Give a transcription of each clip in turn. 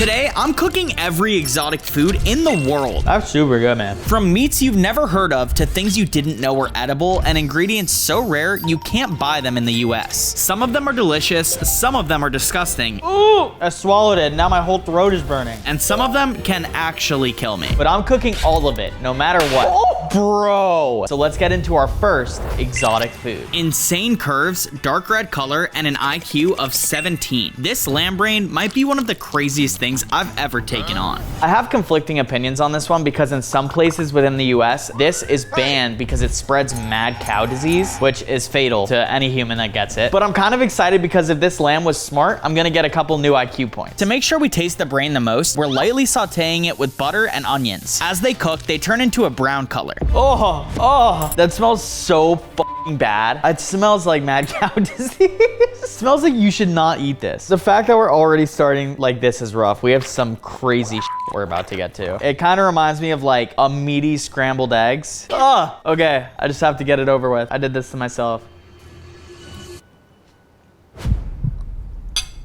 Today, I'm cooking every exotic food in the world. That's super good, man. From meats you've never heard of to things you didn't know were edible and ingredients so rare you can't buy them in the US. Some of them are delicious, some of them are disgusting. Ooh, I swallowed it. Now my whole throat is burning. And some of them can actually kill me. But I'm cooking all of it, no matter what. Oh, bro. So let's get into our first exotic food. Insane curves, dark red color, and an IQ of 17. This lamb brain might be one of the craziest things I've ever taken on. I have conflicting opinions on this one because in some places within the US, this is banned because it spreads mad cow disease, which is fatal to any human that gets it. But I'm kind of excited because if this lamb was smart, I'm gonna get a couple new IQ points. To make sure we taste the brain the most, we're lightly sauteing it with butter and onions. As they cook, they turn into a brown color. Oh, that smells so fucking bad. It smells like mad cow disease. It smells like you should not eat this. The fact that we're already starting like this is rough. We have some crazy shit we're about to get to. It kind of reminds me of like a meaty scrambled eggs. Okay, I just have to get it over with. I did this to myself.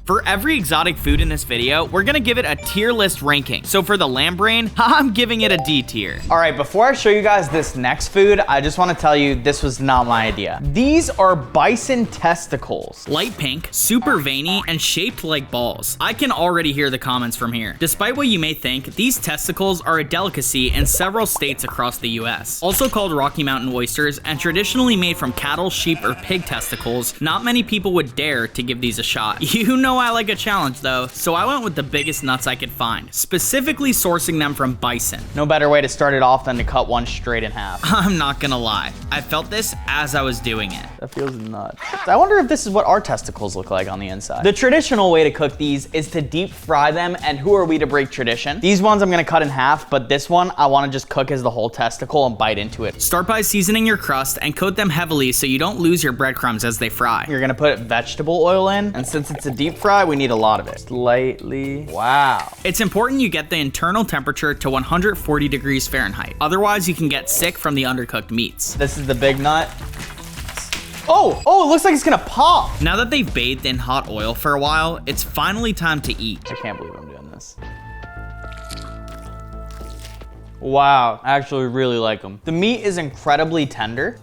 For every exotic food in this video, we're gonna give it a tier list ranking. So for the lamb brain, I'm giving it a D tier. All right, before I show you guys this next food, I just wanna tell you this was not my idea. These are bison testicles. Light pink, super veiny, and shaped like balls. I can already hear the comments from here. Despite what you may think, these testicles are a delicacy in several states across the US. Also called Rocky Mountain oysters and traditionally made from cattle, sheep, or pig testicles, not many people would dare to give these a shot. You know I like a challenge though, so I went with the biggest nuts I could find, specifically sourcing them from bison. No better way to start it off than to cut one straight in half. I'm not gonna lie, I felt this as I was doing it. That feels nuts. I wonder if this is what our testicles look like on the inside. The traditional way to cook these is to deep fry them, and who are we to break tradition? These ones I'm gonna cut in half, but this one I wanna just cook as the whole testicle and bite into it. Start by seasoning your crust and coat them heavily so you don't lose your breadcrumbs as they fry. You're gonna put vegetable oil in, and since it's a deep fry, we need a lot of it. Slightly. Wow. It's important you get the internal temperature to 140 degrees Fahrenheit. Otherwise, you can get sick from the undercooked meats. This is the big nut. Oh, it looks like it's gonna pop. Now that they've bathed in hot oil for a while, it's finally time to eat. I can't believe I'm doing this. Wow, I actually really like them. The meat is incredibly tender.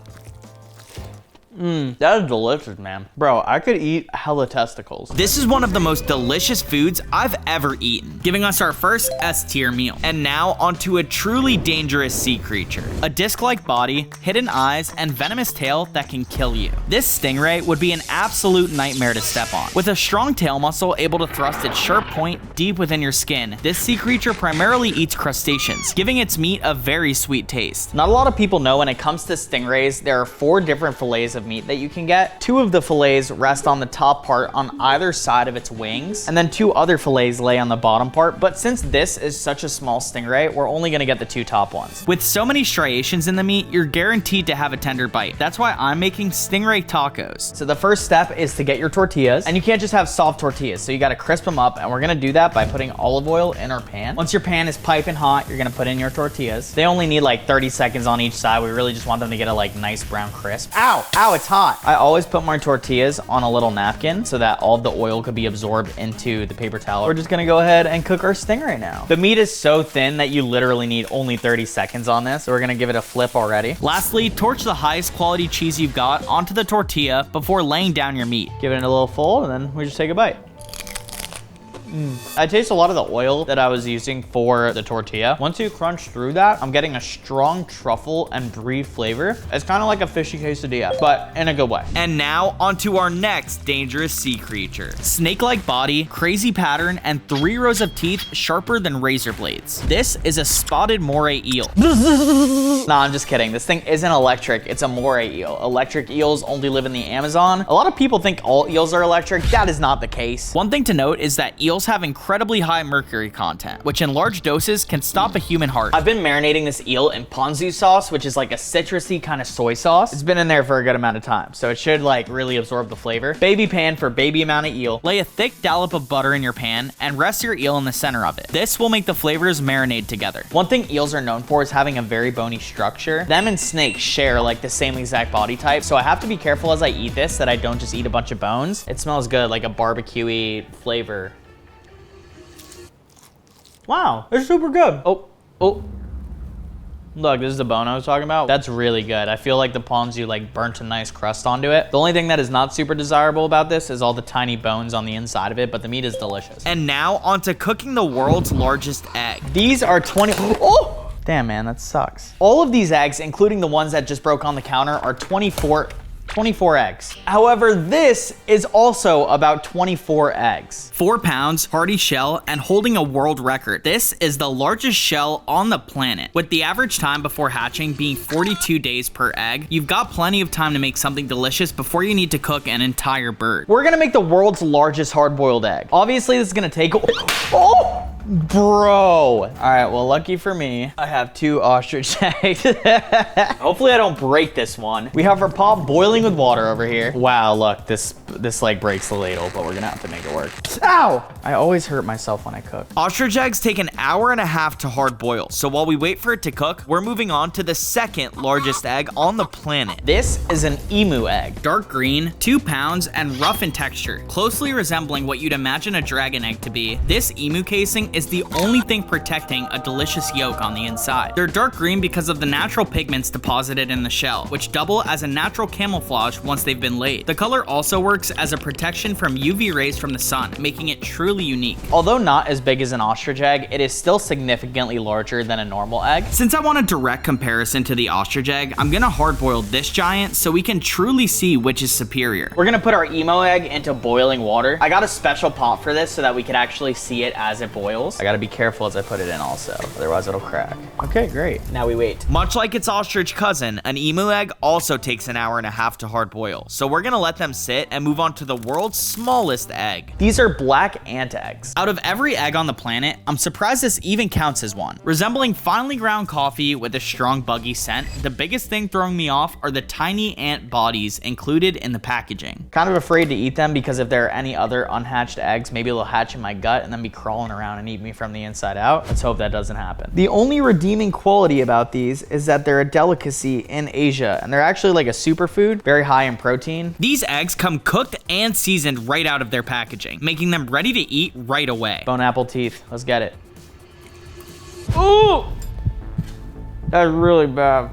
That is delicious, man. Bro, I could eat hella testicles. This is one of the most delicious foods I've ever eaten, giving us our first S-tier meal. And now onto a truly dangerous sea creature. A disc-like body, hidden eyes, and venomous tail that can kill you. This stingray would be an absolute nightmare to step on. With a strong tail muscle able to thrust its sharp point deep within your skin, this sea creature primarily eats crustaceans, giving its meat a very sweet taste. Not a lot of people know when it comes to stingrays, there are 4 different fillets of meat that you can get. 2 of the fillets rest on the top part on either side of its wings, and then 2 other fillets lay on the bottom part. But since this is such a small stingray, we're only gonna get the 2 top ones. With so many striations in the meat, you're guaranteed to have a tender bite. That's why I'm making stingray tacos. So the first step is to get your tortillas, and you can't just have soft tortillas, so you gotta crisp them up, and we're gonna do that by putting olive oil in our pan. Once your pan is piping hot, you're gonna put in your tortillas. They only need like 30 seconds on each side. We really just want them to get a like nice brown crisp. Ow, it's hot. I always put my tortillas on a little napkin so that all the oil could be absorbed into the paper towel. We're just gonna go ahead and cook our stingray now. The meat is so thin that you literally need only 30 seconds on this, so we're gonna give it a flip already. Lastly, torch the highest quality cheese you've got onto the tortilla before laying down your meat. Give it a little fold, and then we just take a bite. I taste a lot of the oil that I was using for the tortilla. Once you crunch through that, I'm getting a strong truffle and brie flavor. It's kind of like a fishy quesadilla, but in a good way. And now onto our next dangerous sea creature. Snake-like body, crazy pattern, and 3 rows of teeth sharper than razor blades. This is a spotted moray eel. Nah, I'm just kidding. This thing isn't electric. It's a moray eel. Electric eels only live in the Amazon. A lot of people think all eels are electric. That is not the case. One thing to note is that eels have incredibly high mercury content, which in large doses can stop a human heart. I've been marinating this eel in ponzu sauce, which is like a citrusy kind of soy sauce. It's been in there for a good amount of time, so it should like really absorb the flavor. Baby pan for baby amount of eel. Lay a thick dollop of butter in your pan and rest your eel in the center of it. This will make the flavors marinate together. One thing eels are known for is having a very bony structure. Them and snakes share like the same exact body type, so I have to be careful as I eat this that I don't just eat a bunch of bones. It smells good, like a barbecue-y flavor. Wow, they're super good. Oh. Look, this is the bone I was talking about. That's really good. I feel like the ponzu like burnt a nice crust onto it. The only thing that is not super desirable about this is all the tiny bones on the inside of it, but the meat is delicious. And now onto cooking the world's largest egg. These are 20, oh! Damn man, that sucks. All of these eggs, including the ones that just broke on the counter, are 24 eggs. However, this is also about 24 eggs. 4 pounds, hearty shell, and holding a world record. This is the largest shell on the planet. With the average time before hatching being 42 days per egg, you've got plenty of time to make something delicious before you need to cook an entire bird. We're gonna make the world's largest hard-boiled egg. Obviously, this is gonna take, oh! Bro. All right, well, lucky for me, I have 2 ostrich eggs. Hopefully I don't break this one. We have our pot boiling with water over here. Wow, look, this like breaks the ladle, but we're gonna have to make it work. Ow! I always hurt myself when I cook. Ostrich eggs take an hour and a half to hard boil. So while we wait for it to cook, we're moving on to the second largest egg on the planet. This is an emu egg. Dark green, 2 pounds, and rough in texture, closely resembling what you'd imagine a dragon egg to be. This emu casing is the only thing protecting a delicious yolk on the inside. They're dark green because of the natural pigments deposited in the shell, which double as a natural camouflage once they've been laid. The color also works as a protection from UV rays from the sun, making it truly unique. Although not as big as an ostrich egg, it is still significantly larger than a normal egg. Since I want a direct comparison to the ostrich egg, I'm gonna hard boil this giant so we can truly see which is superior. We're gonna put our emo egg into boiling water. I got a special pot for this so that we can actually see it as it boils. I gotta be careful as I put it in also, otherwise it'll crack. Okay, great. Now we wait. Much like its ostrich cousin, an emu egg also takes an hour and a half to hard boil. So we're gonna let them sit and move on to the world's smallest egg. These are black ant eggs. Out of every egg on the planet, I'm surprised this even counts as one. Resembling finely ground coffee with a strong buggy scent, the biggest thing throwing me off are the tiny ant bodies included in the packaging. Kind of afraid to eat them because if there are any other unhatched eggs, maybe they'll hatch in my gut and then be crawling around and eat me from the inside out. Let's hope that doesn't happen. The only redeeming quality about these is that they're a delicacy in Asia and they're actually like a superfood, very high in protein. These eggs come cooked and seasoned right out of their packaging, making them ready to eat right away. Bone apple teeth, let's get it. Ooh! That's really bad.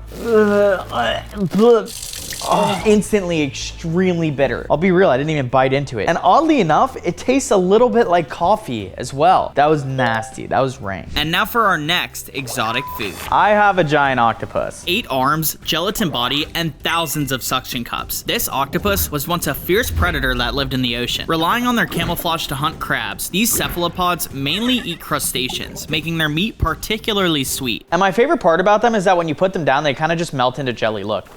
Oh, instantly extremely bitter. I'll be real, I didn't even bite into it. And oddly enough, it tastes a little bit like coffee as well. That was nasty, that was rank. And now for our next exotic food. I have a giant octopus. 8 arms, gelatin body, and thousands of suction cups. This octopus was once a fierce predator that lived in the ocean. Relying on their camouflage to hunt crabs, these cephalopods mainly eat crustaceans, making their meat particularly sweet. And my favorite part about them is that when you put them down, they kind of just melt into jelly. Look.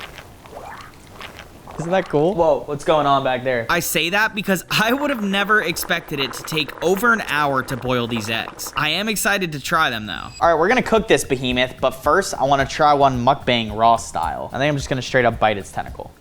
Isn't that cool? Whoa, what's going on back there? I say that because I would have never expected it to take over an hour to boil these eggs. I am excited to try them though. All right, we're gonna cook this behemoth, but first I wanna try one mukbang raw style. I think I'm just gonna straight up bite its tentacle.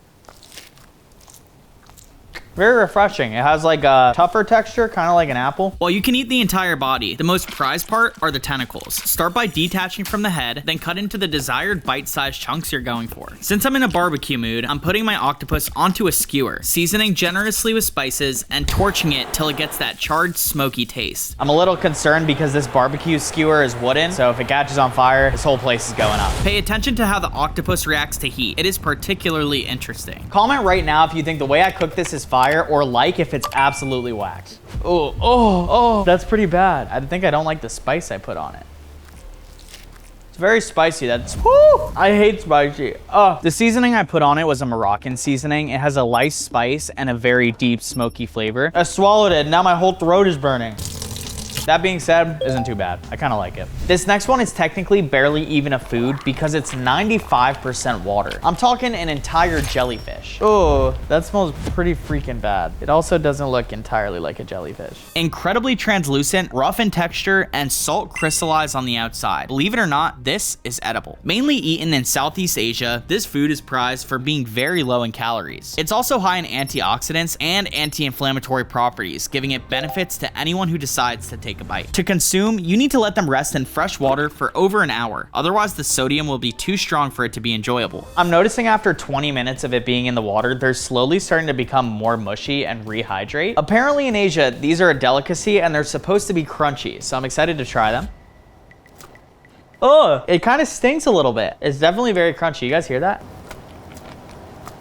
Very refreshing. It has like a tougher texture, kind of like an apple. While you can eat the entire body, the most prized part are the tentacles. Start by detaching from the head, then cut into the desired bite-sized chunks you're going for. Since I'm in a barbecue mood, I'm putting my octopus onto a skewer, seasoning generously with spices and torching it till it gets that charred, smoky taste. I'm a little concerned because this barbecue skewer is wooden, so if it catches on fire, this whole place is going up. Pay attention to how the octopus reacts to heat. It is particularly interesting. Comment right now if you think the way I cook this is fire, or like if it's absolutely whacked. Oh, that's pretty bad. I think I don't like the spice I put on it. It's very spicy. I hate spicy. The seasoning I put on it was a Moroccan seasoning. It has a light spice and a very deep smoky flavor. I swallowed it, now my whole throat is burning. That being said, isn't too bad. I kind of like it. This next one is technically barely even a food because it's 95% water. I'm talking an entire jellyfish. Oh, that smells pretty freaking bad. It also doesn't look entirely like a jellyfish. Incredibly translucent, rough in texture, and salt crystallized on the outside. Believe it or not, this is edible. Mainly eaten in Southeast Asia, this food is prized for being very low in calories. It's also high in antioxidants and anti-inflammatory properties, giving it benefits to anyone who decides to take a bite. To consume, you need to let them rest in fresh water for over an hour. Otherwise, the sodium will be too strong for it to be enjoyable. I'm noticing after 20 minutes of it being in the water, they're slowly starting to become more mushy and rehydrate. Apparently in Asia, these are a delicacy and they're supposed to be crunchy, so I'm excited to try them. Oh, it kind of stinks a little bit. It's definitely very crunchy. You guys hear that?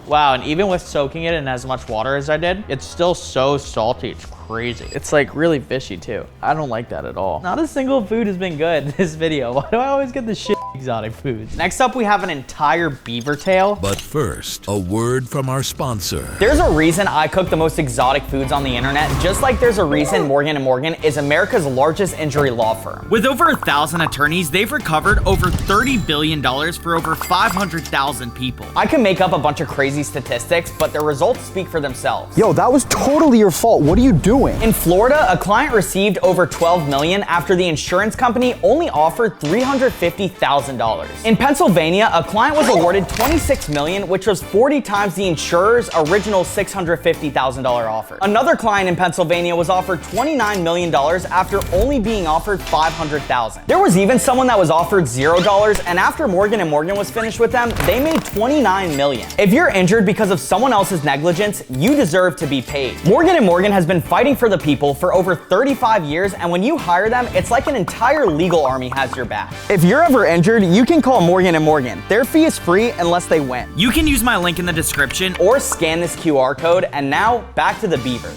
Wow, and even with soaking it in as much water as I did, it's still so salty. It's crazy. It's like really fishy too. I don't like that at all. Not a single food has been good in this video. Why do I always get the shit exotic foods? Next up, we have an entire beaver tail. But first, a word from our sponsor. There's a reason I cook the most exotic foods on the internet, just like there's a reason Morgan & Morgan is America's largest injury law firm. With over 1,000 attorneys, they've recovered over $30 billion for over 500,000 people. I can make up a bunch of crazy statistics, but their results speak for themselves. Yo, that was totally your fault. What are you doing? In Florida, a client received over $12 million after the insurance company only offered $350,000. In Pennsylvania, a client was awarded $26 million, which was 40 times the insurer's original $650,000 offer. Another client in Pennsylvania was offered $29 million after only being offered $500,000. There was even someone that was offered $0, and after Morgan & Morgan was finished with them, they made $29 million. If you're injured because of someone else's negligence, you deserve to be paid. Morgan & Morgan has been fighting for the people for over 35 years, and when you hire them, it's like an entire legal army has your back. If you're ever injured, you can call Morgan & Morgan. Their fee is free unless they win. You can use my link in the description Or scan this QR code, and now back to the beaver.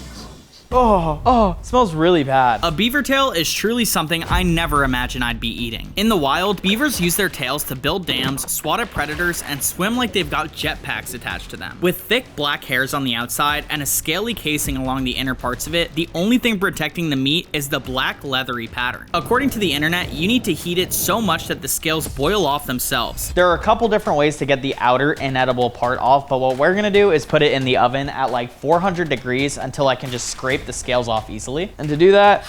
Oh, it smells really bad. A beaver tail is truly something I never imagined I'd be eating. In the wild, beavers use their tails to build dams, swat at predators, and swim like they've got jetpacks attached to them. With thick black hairs on the outside and a scaly casing along the inner parts of it, the only thing protecting the meat is the black leathery pattern. According to the internet, you need to heat it so much that the scales boil off themselves. There are a couple different ways to get the outer inedible part off, but what we're gonna do is put it in the oven at like 400 degrees until I can just scrape the scales off easily. And to do that,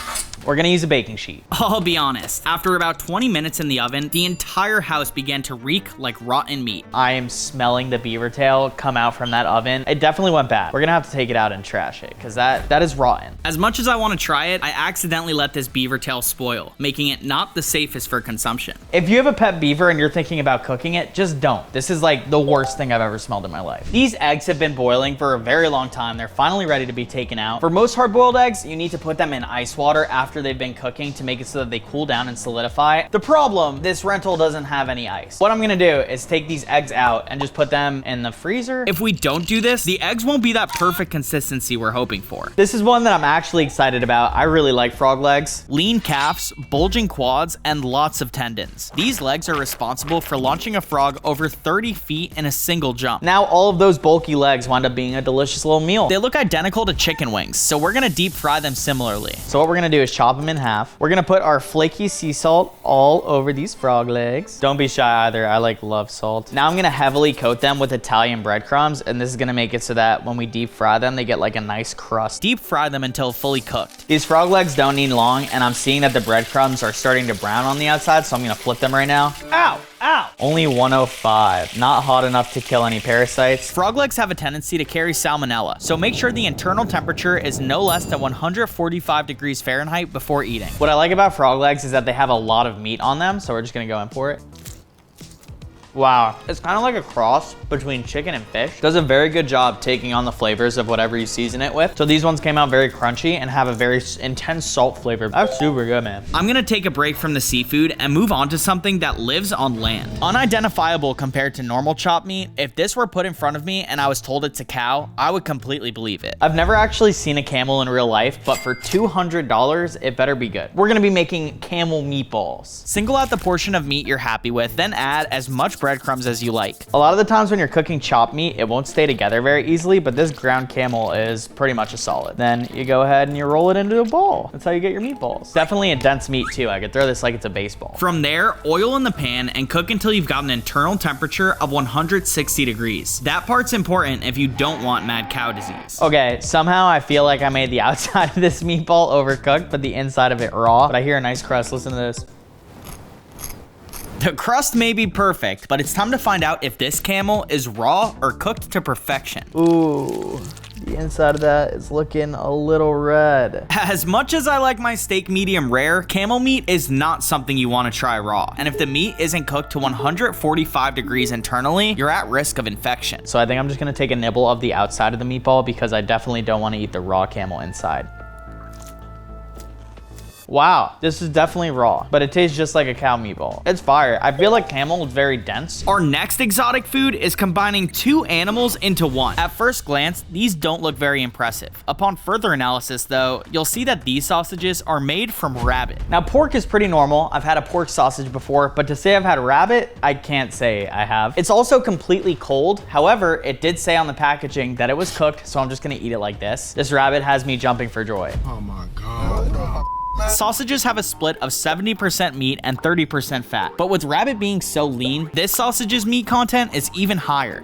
we're gonna use a baking sheet. I'll be honest, after about 20 minutes in the oven, the entire house began to reek like rotten meat. I am smelling the beaver tail come out from that oven. It definitely went bad. We're gonna have to take it out and trash it because that is rotten. As much as I want to try it, I accidentally let this beaver tail spoil, making it not the safest for consumption. If you have a pet beaver and you're thinking about cooking it, just don't. This is like the worst thing I've ever smelled in my life. These eggs have been boiling for a very long time. They're finally ready to be taken out. For most hard-boiled eggs, you need to put them in ice water after they've been cooking to make it so that they cool down and solidify. The problem, this rental doesn't have any ice. What I'm gonna do is take these eggs out and just put them in the freezer. If we don't do this, the eggs won't be that perfect consistency we're hoping for. This is one that I'm actually excited about. I really like frog legs. Lean calves, bulging quads, and lots of tendons. These legs are responsible for launching a frog over 30 feet in a single jump. Now all of those bulky legs wind up being a delicious little meal. They look identical to chicken wings, so we're gonna deep fry them similarly. So what we're gonna do is chop them in half. We're gonna put our flaky sea salt all over these frog legs. Don't be shy either, I love salt. Now I'm gonna heavily coat them with Italian breadcrumbs, and this is gonna make it so that when we deep fry them, they get like a nice crust. Deep fry them until fully cooked. These frog legs don't need long, and I'm seeing that the breadcrumbs are starting to brown on the outside, so I'm gonna flip them right now. Ow! Ow! Only 105. Not hot enough to kill any parasites. Frog legs have a tendency to carry salmonella, so make sure the internal temperature is no less than 145 degrees Fahrenheit before eating. What I like about frog legs is that they have a lot of meat on them, so we're just gonna go in for it. Wow, it's kind of like a cross between chicken and fish. Does a very good job taking on the flavors of whatever you season it with. So these ones came out very crunchy and have a very intense salt flavor. That's super good, man. I'm gonna take a break from the seafood and move on to something that lives on land. Unidentifiable compared to normal chopped meat, if this were put in front of me and I was told it's a cow, I would completely believe it. I've never actually seen a camel in real life, but for $200, it better be good. We're gonna be making camel meatballs. Single out the portion of meat you're happy with, then add as much breadcrumbs as you like. A lot of the times when you're cooking chopped meat, it won't stay together very easily, but this ground camel is pretty much a solid. Then you go ahead and you roll it into a ball. That's how you get your meatballs. Definitely a dense meat too. I could throw this like it's a baseball. From there, oil in the pan and cook until you've got an internal temperature of 160 degrees. That part's important if you don't want mad cow disease. Okay, somehow I feel like I made the outside of this meatball overcooked, but the inside of it raw. But I hear a nice crust. Listen to this. The crust may be perfect, but it's time to find out if this camel is raw or cooked to perfection. Ooh, the inside of that is looking a little red. As much as I like my steak medium rare, camel meat is not something you want to try raw. And if the meat isn't cooked to 145 degrees internally, you're at risk of infection. So I think I'm just gonna take a nibble of the outside of the meatball because I definitely don't want to eat the raw camel inside. Wow, this is definitely raw, but it tastes just like a cow meatball. It's fire. I feel like camel is very dense. Our next exotic food is combining two animals into one. At first glance, these don't look very impressive. Upon further analysis though, you'll see that these sausages are made from rabbit. Now pork is pretty normal. I've had a pork sausage before, but to say I've had rabbit, I can't say I have. It's also completely cold. However, it did say on the packaging that it was cooked, so I'm just gonna eat it like this. This rabbit has me jumping for joy. Oh my God, bro. Sausages have a split of 70% meat and 30% fat, but with rabbit being so lean, this sausage's meat content is even higher.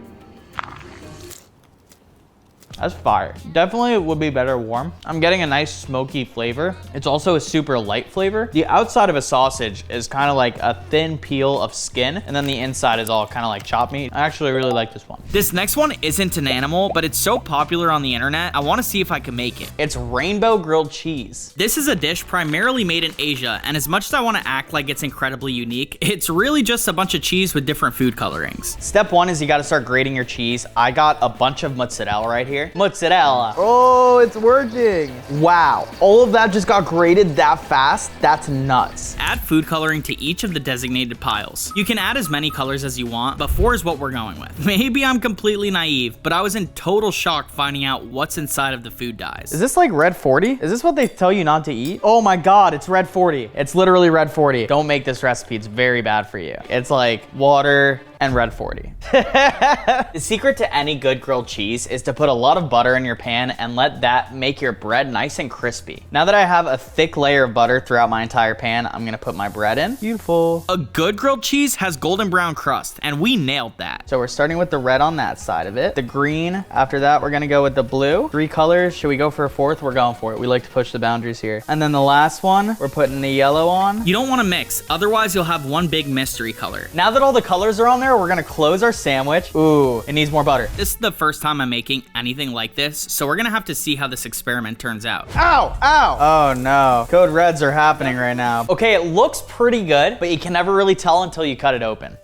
That's fire. Definitely would be better warm. I'm getting a nice smoky flavor. It's also a super light flavor. The outside of a sausage is kind of like a thin peel of skin, and then the inside is all kind of like chopped meat. I actually really like this one. This next one isn't an animal, but it's so popular on the internet, I want to see if I can make it. It's rainbow grilled cheese. This is a dish primarily made in Asia, and as much as I want to act like it's incredibly unique, it's really just a bunch of cheese with different food colorings. Step one is you got to start grating your cheese. I got a bunch of mozzarella right here. Mozzarella. Oh, it's working. Wow. All of that just got grated that fast. That's nuts. Add food coloring to each of the designated piles. You can add as many colors as you want, but 4 is what we're going with. Maybe I'm completely naive, but I was in total shock finding out what's inside of the food dyes. Is this like red 40? Is this what they tell you not to eat? Oh my God, it's red 40. It's literally red 40. Don't make this recipe. It's very bad for you. It's like water and red 40. The secret to any good grilled cheese is to put a lot of butter in your pan and let that make your bread nice and crispy. Now that I have a thick layer of butter throughout my entire pan, I'm gonna put my bread in. Beautiful. A good grilled cheese has golden brown crust, and we nailed that. So we're starting with the red on that side of it. The green, after that, we're gonna go with the blue. 3 colors, should we go for a 4th? We're going for it. We like to push the boundaries here. And then the last one, we're putting the yellow on. You don't want to mix, otherwise you'll have one big mystery color. Now that all the colors are on there, we're gonna close our sandwich. Ooh, it needs more butter. This is the first time I'm making anything like this, so we're gonna have to see how this experiment turns out. Ow, ow. Oh no, code reds are happening right now. Okay, it looks pretty good, but you can never really tell until you cut it open.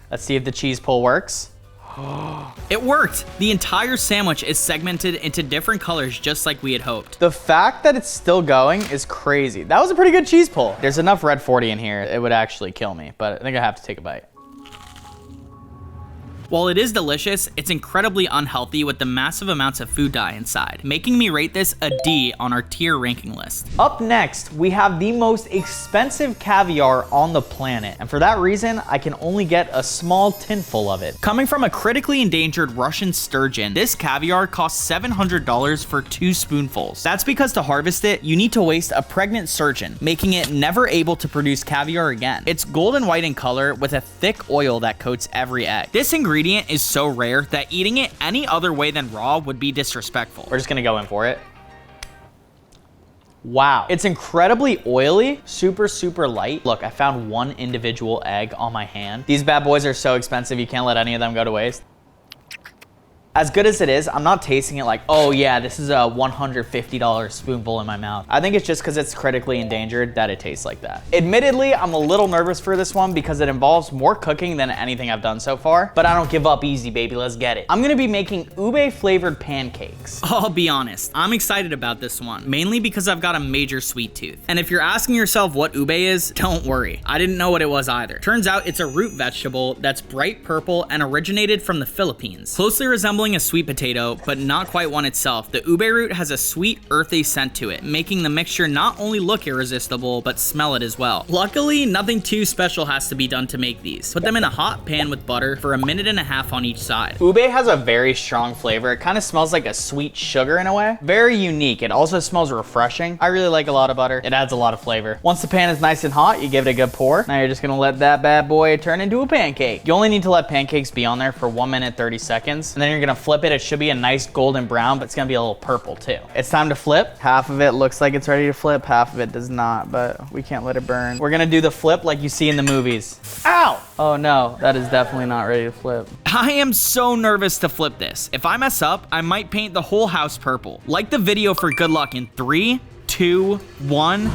Let's see if the cheese pull works. It worked! The entire sandwich is segmented into different colors just like we had hoped. The fact that it's still going is crazy. That was a pretty good cheese pull. There's enough red 40 in here, it would actually kill me, but I think I have to take a bite. While it is delicious, it's incredibly unhealthy with the massive amounts of food dye inside, making me rate this a D on our tier ranking list. Up next, we have the most expensive caviar on the planet, and for that reason, I can only get a small tin full of it. Coming from a critically endangered Russian sturgeon, this caviar costs $700 for 2 spoonfuls. That's because to harvest it, you need to waste a pregnant sturgeon, making it never able to produce caviar again. It's golden white in color with a thick oil that coats every egg. This ingredient is so rare that eating it any other way than raw would be disrespectful. We're just gonna go in for it. Wow, it's incredibly oily, super light. Look, I found 1 individual egg on my hand. These bad boys are so expensive, you can't let any of them go to waste. As good as it is, I'm not tasting it like, oh yeah, this is a $150 spoonful in my mouth. I think it's just because it's critically endangered that it tastes like that. Admittedly, I'm a little nervous for this one because it involves more cooking than anything I've done so far, but I don't give up easy, baby, let's get it. I'm gonna be making ube flavored pancakes. I'll be honest, I'm excited about this one, mainly because I've got a major sweet tooth. And if you're asking yourself what ube is, don't worry, I didn't know what it was either. Turns out it's a root vegetable that's bright purple and originated from the Philippines. Closely resembling a sweet potato, but not quite one itself, the ube root has a sweet, earthy scent to it, making the mixture not only look irresistible, but smell it as well. Luckily, nothing too special has to be done to make these. Put them in a hot pan with butter for 1.5 minutes on each side. Ube has a very strong flavor. It kind of smells like a sweet sugar in a way. Very unique. It also smells refreshing. I really like a lot of butter. It adds a lot of flavor. Once the pan is nice and hot, you give it a good pour. Now you're just gonna let that bad boy turn into a pancake. You only need to let pancakes be on there for 1 minute 30 seconds, and then you're gonna flip it. It should be a nice golden brown, but it's gonna be a little purple too. It's time to flip. Half of it looks like it's ready to flip, half of it does not, but we can't let it burn. We're gonna do the flip like you see in the movies. Ow! Oh no, that is definitely not ready to flip. I am so nervous to flip this. If I mess up, I might paint the whole house purple. Like the video for good luck in 3, 2, 1.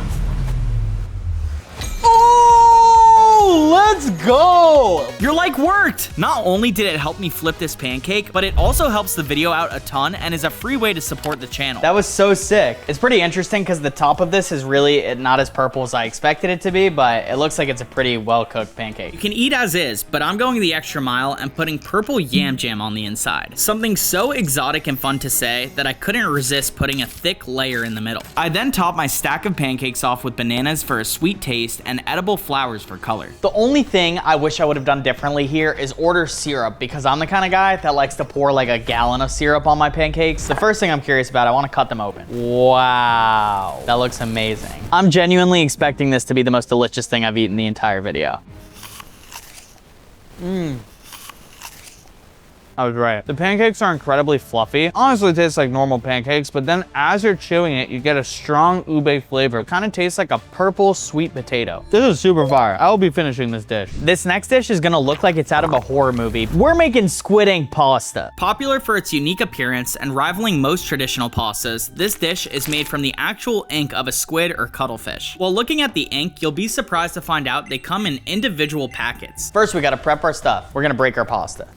Oh, let's go. Your like worked! Not only did it help me flip this pancake, but it also helps the video out a ton and is a free way to support the channel. That was so sick. It's pretty interesting because the top of this is really not as purple as I expected it to be, but it looks like it's a pretty well-cooked pancake. You can eat as is, but I'm going the extra mile and putting purple yam jam on the inside. Something so exotic and fun to say that I couldn't resist putting a thick layer in the middle. I then top my stack of pancakes off with bananas for a sweet taste and edible flowers for color. The only thing I wish I would have done differently here is order syrup, because I'm the kind of guy that likes to pour like a gallon of syrup on my pancakes. The first thing I'm curious about, I want to cut them open. Wow, that looks amazing. I'm genuinely expecting this to be the most delicious thing I've eaten the entire video. I was right. The pancakes are incredibly fluffy. Honestly, it tastes like normal pancakes, but then as you're chewing it, you get a strong ube flavor. It kind of tastes like a purple sweet potato. This is super fire. I will be finishing this dish. This next dish is gonna look like it's out of a horror movie. We're making squid ink pasta. Popular for its unique appearance and rivaling most traditional pastas, this dish is made from the actual ink of a squid or cuttlefish. While looking at the ink, you'll be surprised to find out they come in individual packets. First, we gotta prep our stuff. We're gonna break our pasta.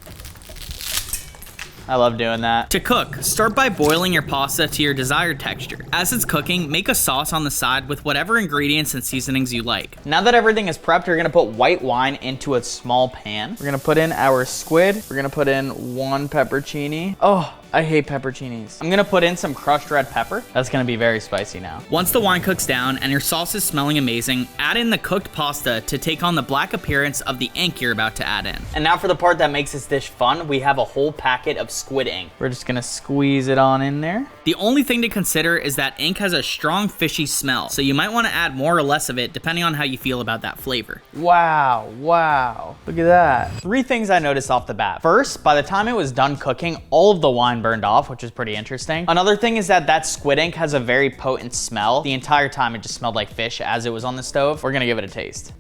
I love doing that. To cook, start by boiling your pasta to your desired texture. As it's cooking, make a sauce on the side with whatever ingredients and seasonings you like. Now that everything is prepped, we're gonna put white wine into a small pan. We're gonna put in our squid. We're gonna put in 1 peppercini. Oh, I hate pepperoncinis. I'm gonna put in some crushed red pepper. That's gonna be very spicy now. Once the wine cooks down and your sauce is smelling amazing, add in the cooked pasta to take on the black appearance of the ink you're about to add in. And now for the part that makes this dish fun, we have a whole packet of squid ink. We're just gonna squeeze it on in there. The only thing to consider is that ink has a strong fishy smell, so you might want to add more or less of it depending on how you feel about that flavor. Wow, wow, look at that. 3 things I noticed off the bat. First, by the time it was done cooking, all of the wine burned off, which is pretty interesting. Another thing is that squid ink has a very potent smell. The entire time it just smelled like fish as it was on the stove. We're gonna give it a taste.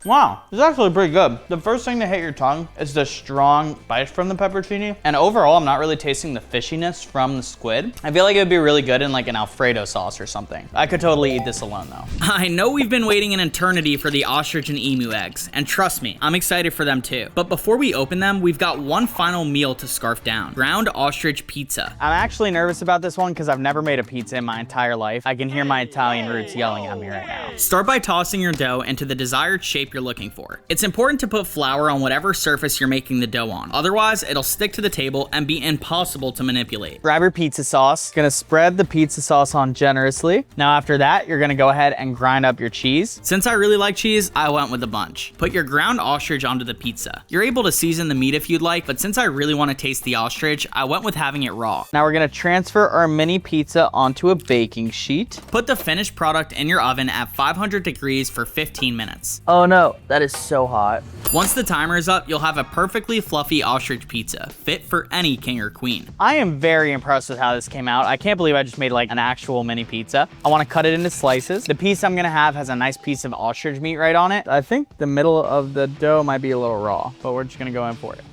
Wow, it's actually pretty good. The first thing to hit your tongue is the strong bite from the pepperoni. And overall, I'm not really tasting the fishiness from the squid. I feel like it would be really good in like an Alfredo sauce or something. I could totally eat this alone though. I know we've been waiting an eternity for the ostrich and emu eggs, and trust me, I'm excited for them too. But before we open them, we've got one final meal to scarf down: ground ostrich pizza. I'm actually nervous about this one because I've never made a pizza in my entire life. I can hear my Italian roots yelling at me right now. Start by tossing your dough into the desired shape you're looking for. It's important to put flour on whatever surface you're making the dough on. Otherwise, it'll stick to the table and be impossible to manipulate. Grab your pizza sauce. Gonna spread the pizza sauce on generously. Now after that, you're gonna go ahead and grind up your cheese. Since I really like cheese, I went with a bunch. Put your ground ostrich onto the pizza. You're able to season the meat if you'd like, but since I really want to taste the ostrich, I went with having it raw. Now we're gonna transfer our mini pizza onto a baking sheet. Put the finished product in your oven at 500 degrees for 15 minutes. Oh no, that is so hot. Once the timer is up, you'll have a perfectly fluffy ostrich pizza, fit for any king or queen. I am very impressed with how this came out. I can't believe I just made like an actual mini pizza. I want to cut it into slices. The piece I'm gonna have has a nice piece of ostrich meat right on it. I think the middle of the dough might be a little raw, but we're just gonna go in for it.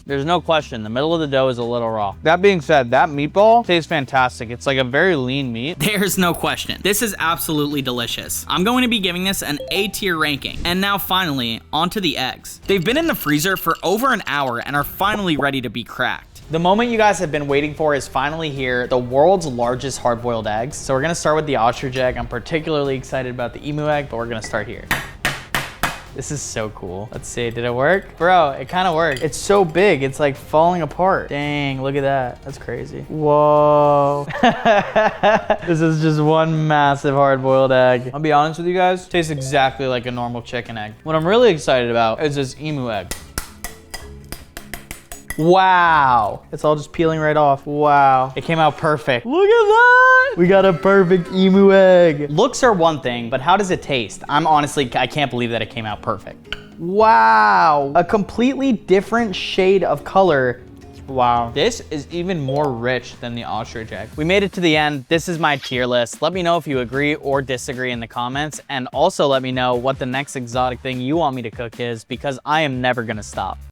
There's no question, the middle of the dough is a little raw. That being said, that meatball tastes fantastic. It's like a very lean meat. There's no question. This is absolutely delicious. I'm going to be giving this an A-tier ranking. And now finally, onto the eggs. They've been in the freezer for over an hour and are finally ready to be cracked. The moment you guys have been waiting for is finally here, the world's largest hard-boiled eggs. So we're gonna start with the ostrich egg. I'm particularly excited about the emu egg, but we're gonna start here. This is so cool. Let's see, did it work? Bro, it kind of worked. It's so big, it's like falling apart. Dang, look at that. That's crazy. Whoa. This is just one massive hard-boiled egg. I'll be honest with you guys, it tastes exactly like a normal chicken egg. What I'm really excited about is this emu egg. Wow. It's all just peeling right off. Wow. It came out perfect. Look at that. We got a perfect emu egg. Looks are one thing, but how does it taste? I can't believe that it came out perfect. Wow. A completely different shade of color. Wow. This is even more rich than the ostrich egg. We made it to the end. This is my tier list. Let me know if you agree or disagree in the comments. And also let me know what the next exotic thing you want me to cook is, because I am never gonna stop.